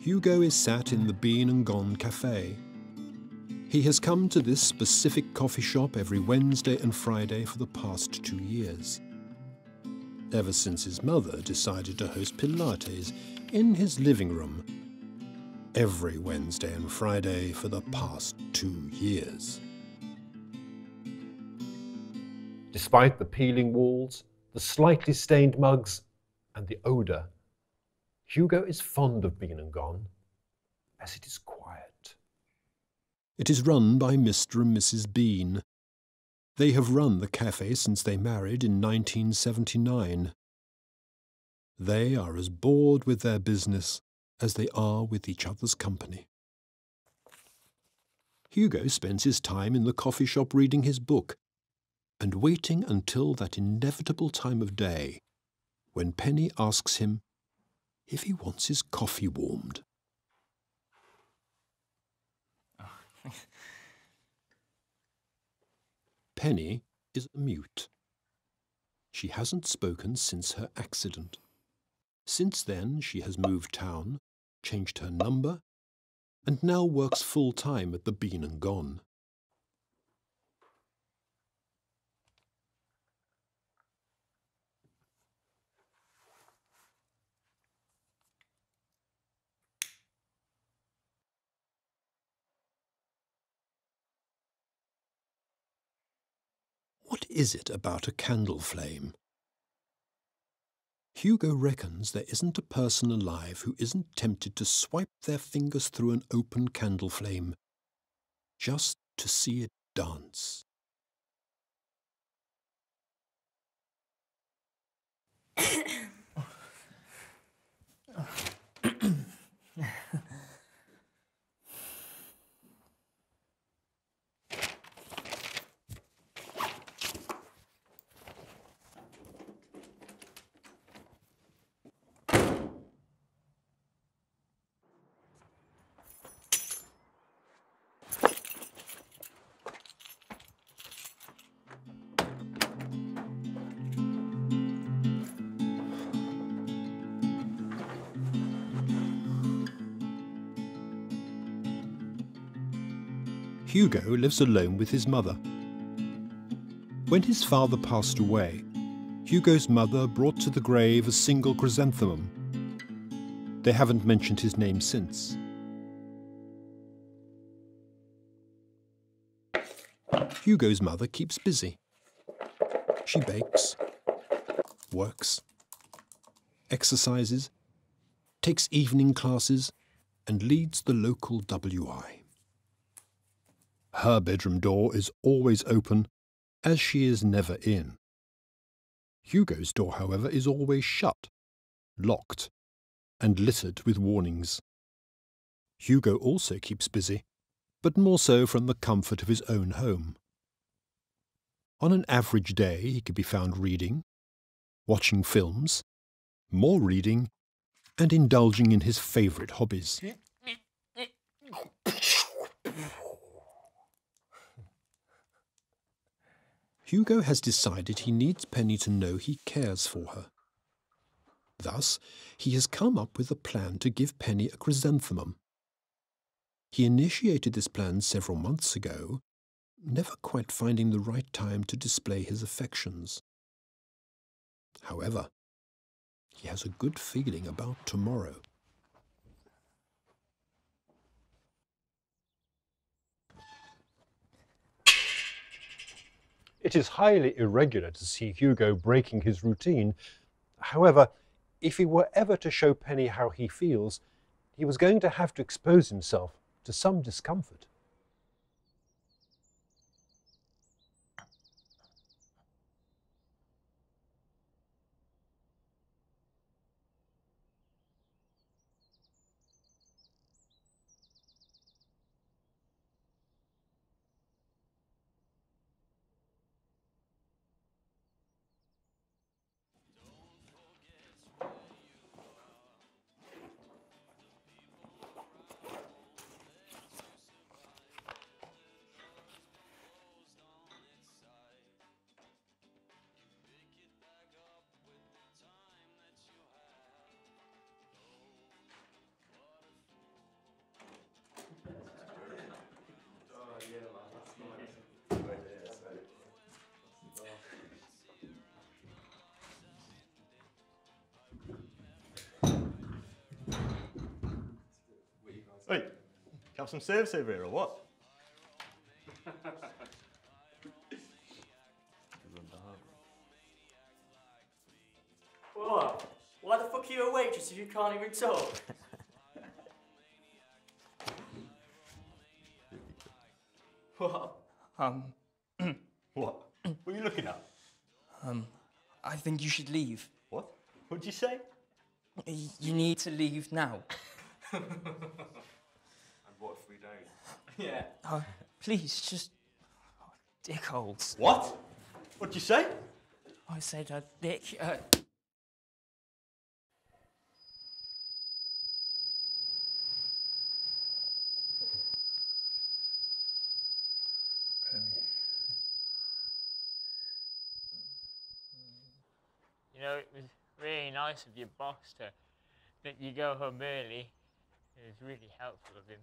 Hugo is sat in the Bean and Gone cafe. He has come to this specific coffee shop every Wednesday and Friday for the past 2 years. Ever since his mother decided to host Pilates in his living room every Wednesday and Friday for the past 2 years. Despite the peeling walls, the slightly stained mugs, and the odour, Hugo is fond of Bean and Gone, as it is quiet. It is run by Mr. and Mrs. Bean. They have run the cafe since they married in 1979. They are as bored with their business as they are with each other's company. Hugo spends his time in the coffee shop reading his book and waiting until that inevitable time of day when Penny asks him if he wants his coffee warmed. Penny is mute. She hasn't spoken since her accident. Since then, she has moved town, changed her number, and now works full-time at the Bean and Gone. What is it about a candle flame? Hugo reckons there isn't a person alive who isn't tempted to swipe their fingers through an open candle flame just to see it dance. Hugo lives alone with his mother. When his father passed away, Hugo's mother brought to the grave a single chrysanthemum. They haven't mentioned his name since. Hugo's mother keeps busy. She bakes, works, exercises, takes evening classes, and leads the local WI. Her bedroom door is always open, as she is never in. Hugo's door, however, is always shut, locked, and littered with warnings. Hugo also keeps busy, but more so from the comfort of his own home. On an average day, he could be found reading, watching films, more reading, and indulging in his favourite hobbies. Hugo has decided he needs Penny to know he cares for her. Thus, he has come up with a plan to give Penny a chrysanthemum. He initiated this plan several months ago, never quite finding the right time to display his affections. However, he has a good feeling about tomorrow. It is highly irregular to see Hugo breaking his routine. However, if he were ever to show Penny how he feels, he was going to have to expose himself to some discomfort. Have some service over here, or what? What? Why the fuck are you a waitress if you can't even talk? What? What? What are you looking at? I think you should leave. What? What'd you say? You need to leave now. And what if we don't? Yeah. Please, just... dickholes. What? What'd you say? I said a dick... You know, it was really nice of your boss to let you go home early. It was really helpful of him.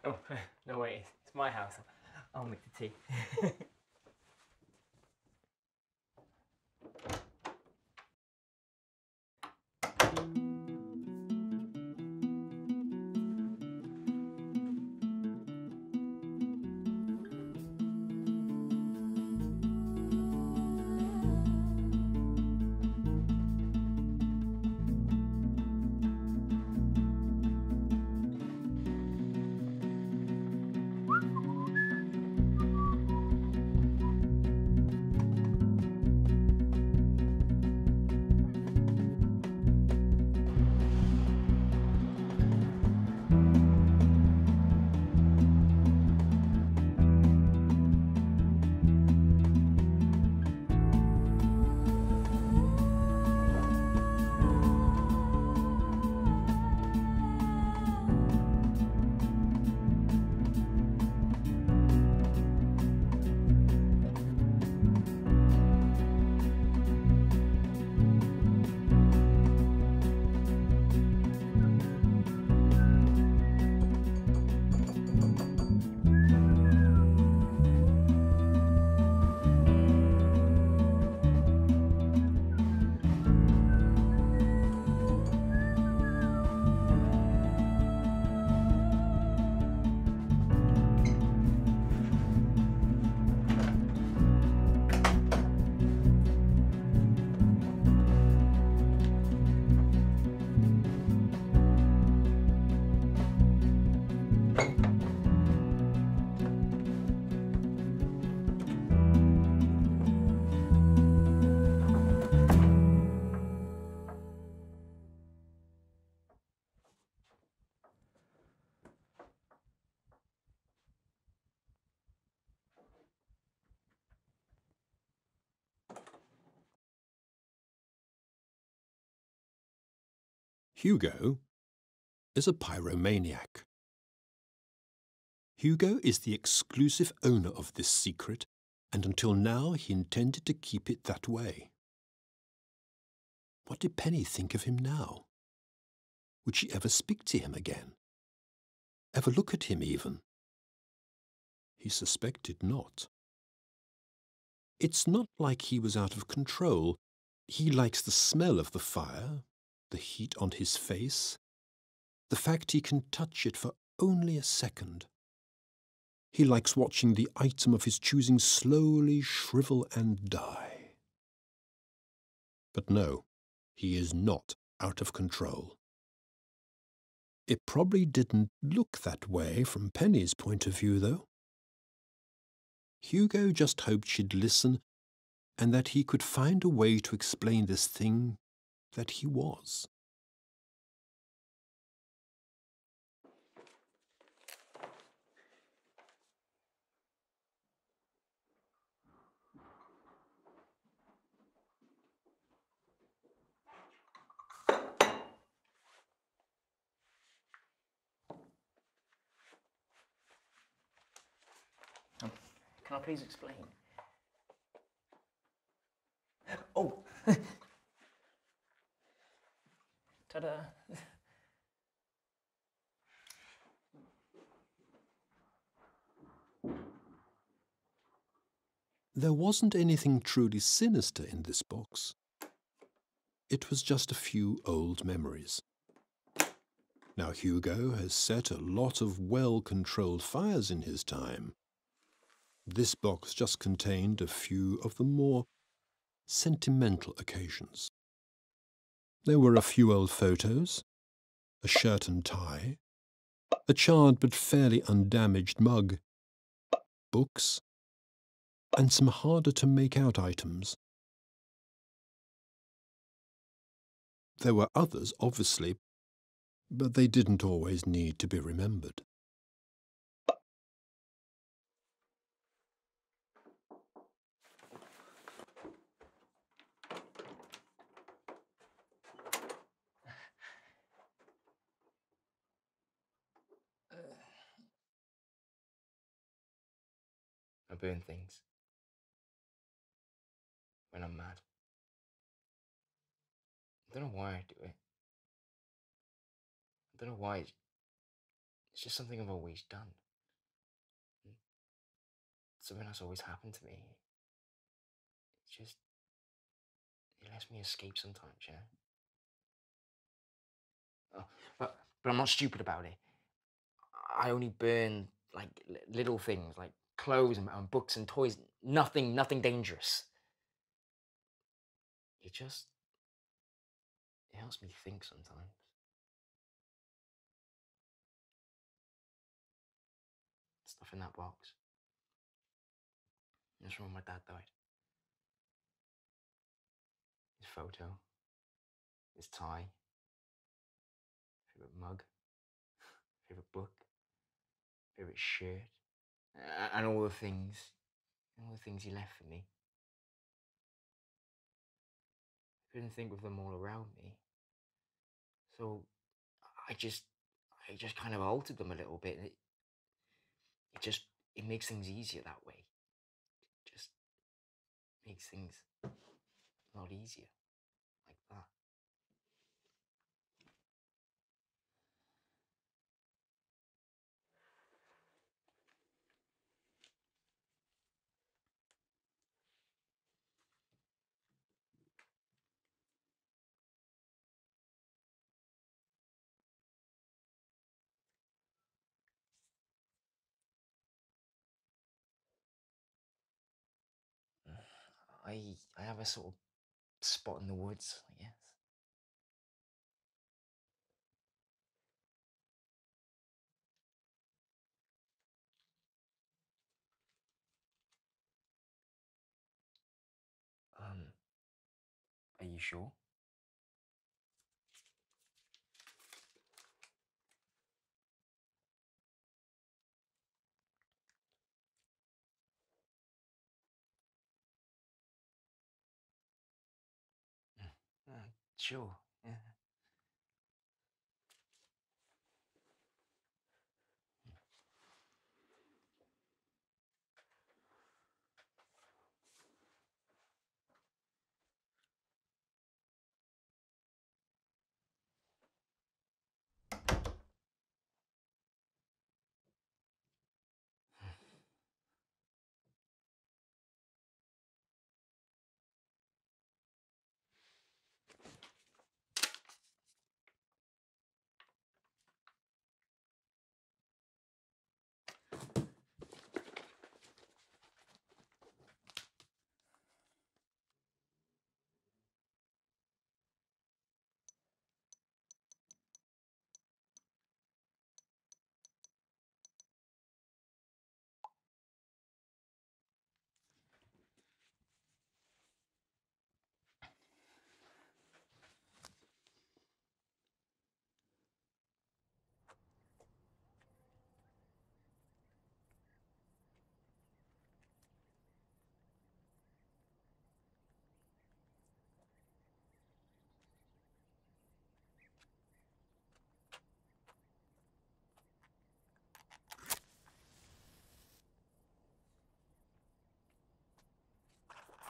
Oh, no wait, it's my house. I'll make the tea. Hugo is a pyromaniac. Hugo is the exclusive owner of this secret, and until now he intended to keep it that way. What did Penny think of him now? Would she ever speak to him again? Ever look at him even? He suspected not. It's not like he was out of control. He likes the smell of the fire, the heat on his face, the fact he can touch it for only a second. He likes watching the item of his choosing slowly shrivel and die. But no, he is not out of control. It probably didn't look that way from Penny's point of view, though. Hugo just hoped she'd listen and that he could find a way to explain this thing that he was. Can I please explain? Oh! Ta-da! There wasn't anything truly sinister in this box. It was just a few old memories. Now Hugo has set a lot of well-controlled fires in his time. This box just contained a few of the more sentimental occasions. There were a few old photos, a shirt and tie, a charred but fairly undamaged mug, books, and some harder-to-make-out items. There were others, obviously, but they didn't always need to be remembered. I burn things when I'm mad. I don't know why I do it. I don't know why. It's just something I've always done. Something that's always happened to me. It's just, it lets me escape sometimes, you know? Oh, but I'm not stupid about it. I only burn like little things, like clothes and books and toys. Nothing dangerous. It helps me think sometimes. Stuff in that box. That's from when my dad died. His photo, his tie, favorite mug, favorite book, favorite shirt, and all the things he left for me. I couldn't think of them all around me, so I just kind of altered them a little bit. It makes things easier that way. It just makes things a lot easier like that. I have a sort of spot in the woods, I guess. Are you sure? Sure. Yeah.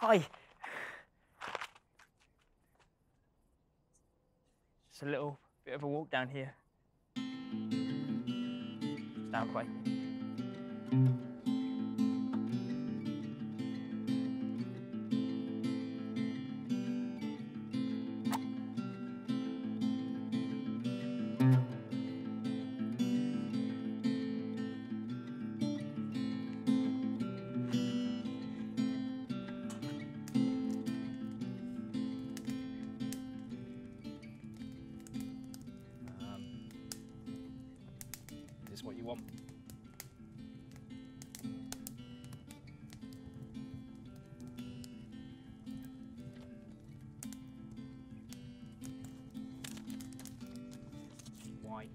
Hi. It's a little bit of a walk down here. Stand by. Is this what you want? Why?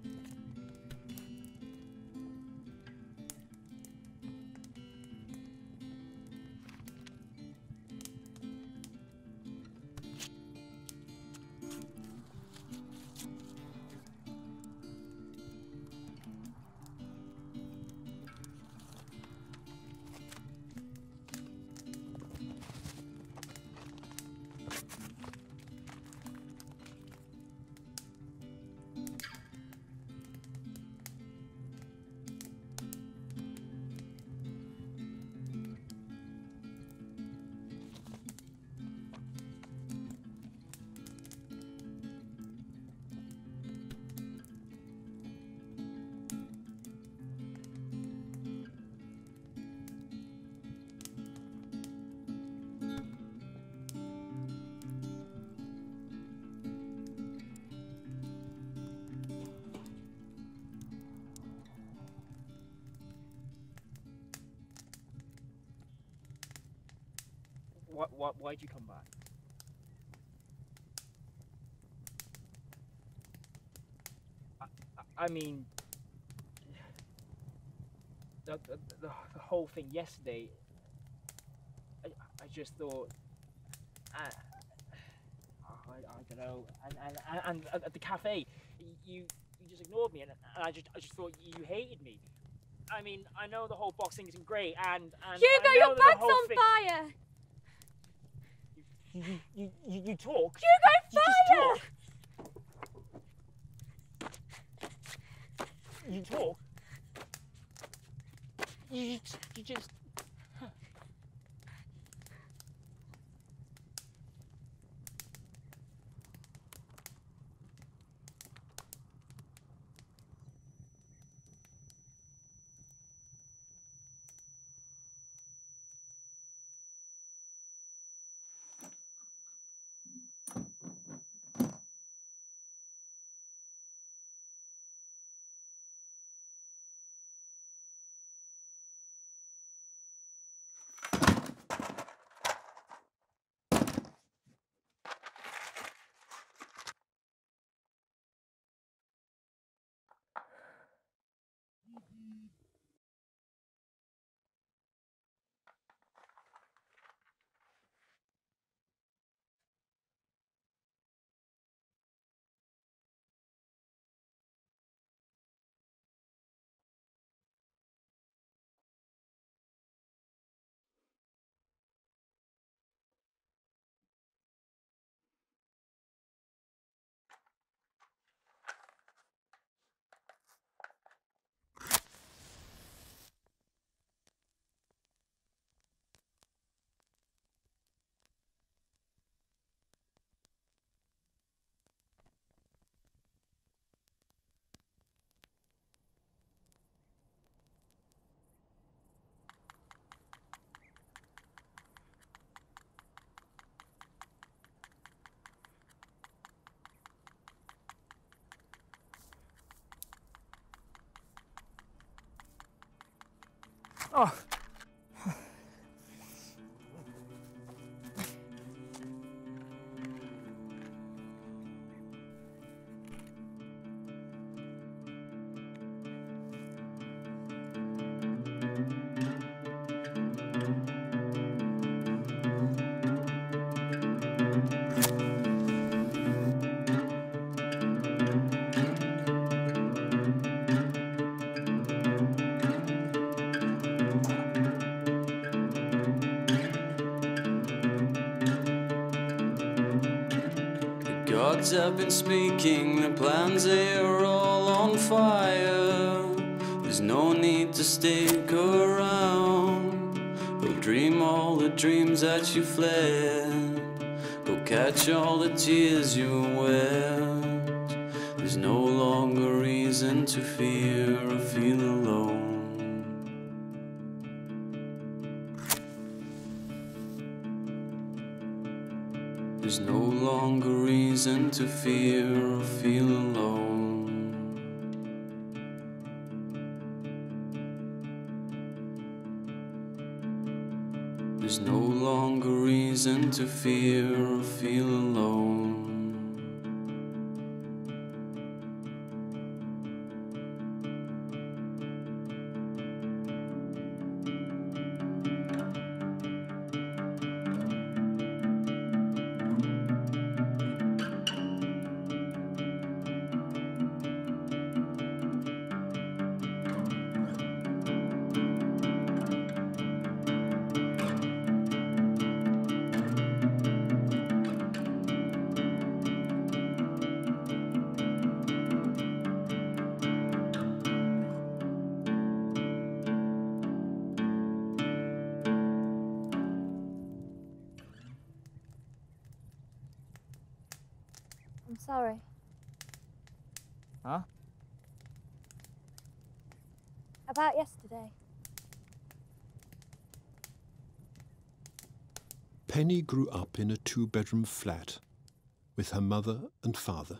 Why'd you come back? I mean, the whole thing yesterday. I just thought, I don't know, and at the cafe, you just ignored me, and I just thought you hated me. I mean, I know the whole box thing isn't great, and Hugo, I know your that the bag's whole on thing, fire! You talk. Hugo, You fire! just talk. You talk. You just. Oh. gods have been speaking, the plans they are all on fire. There's no need to stick around. Go dream all the dreams that you fled. Go catch all the tears you wept. There's no longer reason to fear or feel alone. There's no longer reason to fear or feel alone. There's no longer reason to fear or feel alone. I'm sorry. Huh? About yesterday. Penny grew up in a two-bedroom flat with her mother and father.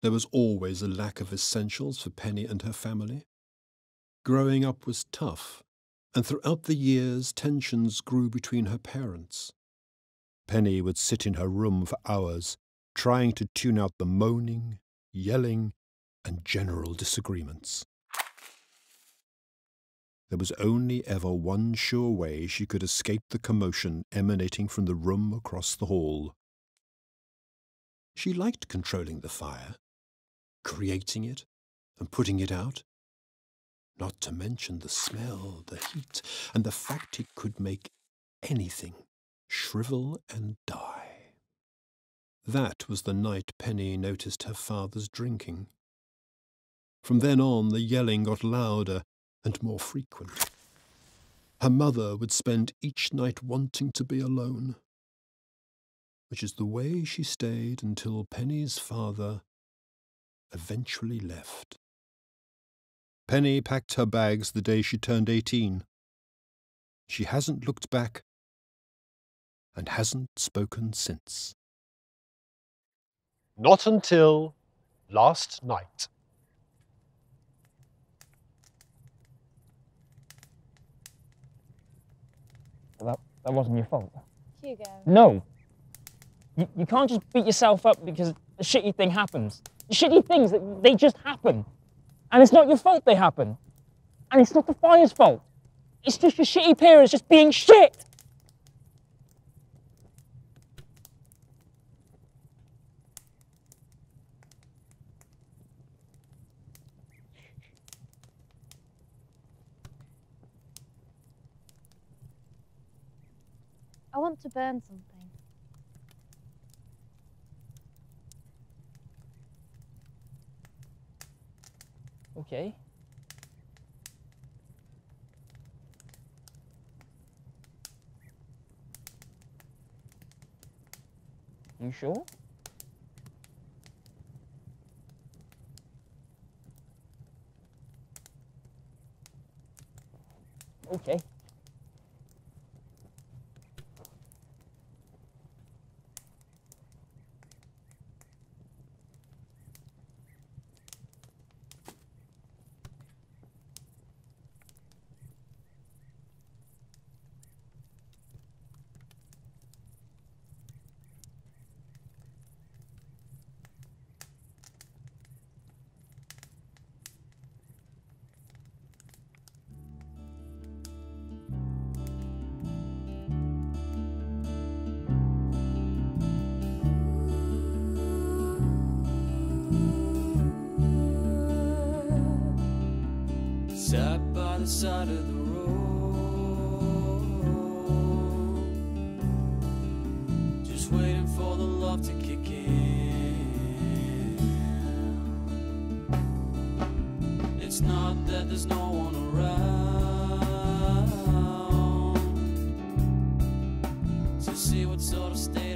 There was always a lack of essentials for Penny and her family. Growing up was tough, and throughout the years tensions grew between her parents. Penny would sit in her room for hours, trying to tune out the moaning, yelling, and general disagreements. There was only ever one sure way she could escape the commotion emanating from the room across the hall. She liked controlling the fire, creating it and putting it out, not to mention the smell, the heat, and the fact it could make anything shrivel and die. That was the night Penny noticed her father's drinking. From then on, the yelling got louder and more frequent. Her mother would spend each night wanting to be alone, which is the way she stayed until Penny's father eventually left. Penny packed her bags the day she turned 18. She hasn't looked back and hasn't spoken since. Not until last night. That wasn't your fault. Hugo. No. You can't just beat yourself up because a shitty thing happens. Shitty things, they just happen. And it's not your fault they happen. And it's not the fire's fault. It's just your shitty parents just being shit. I want to burn something. Okay. You sure? Okay. Sat by the side of the road, just just waiting for the love to kick in. It's not that there's no one around to see what sort of state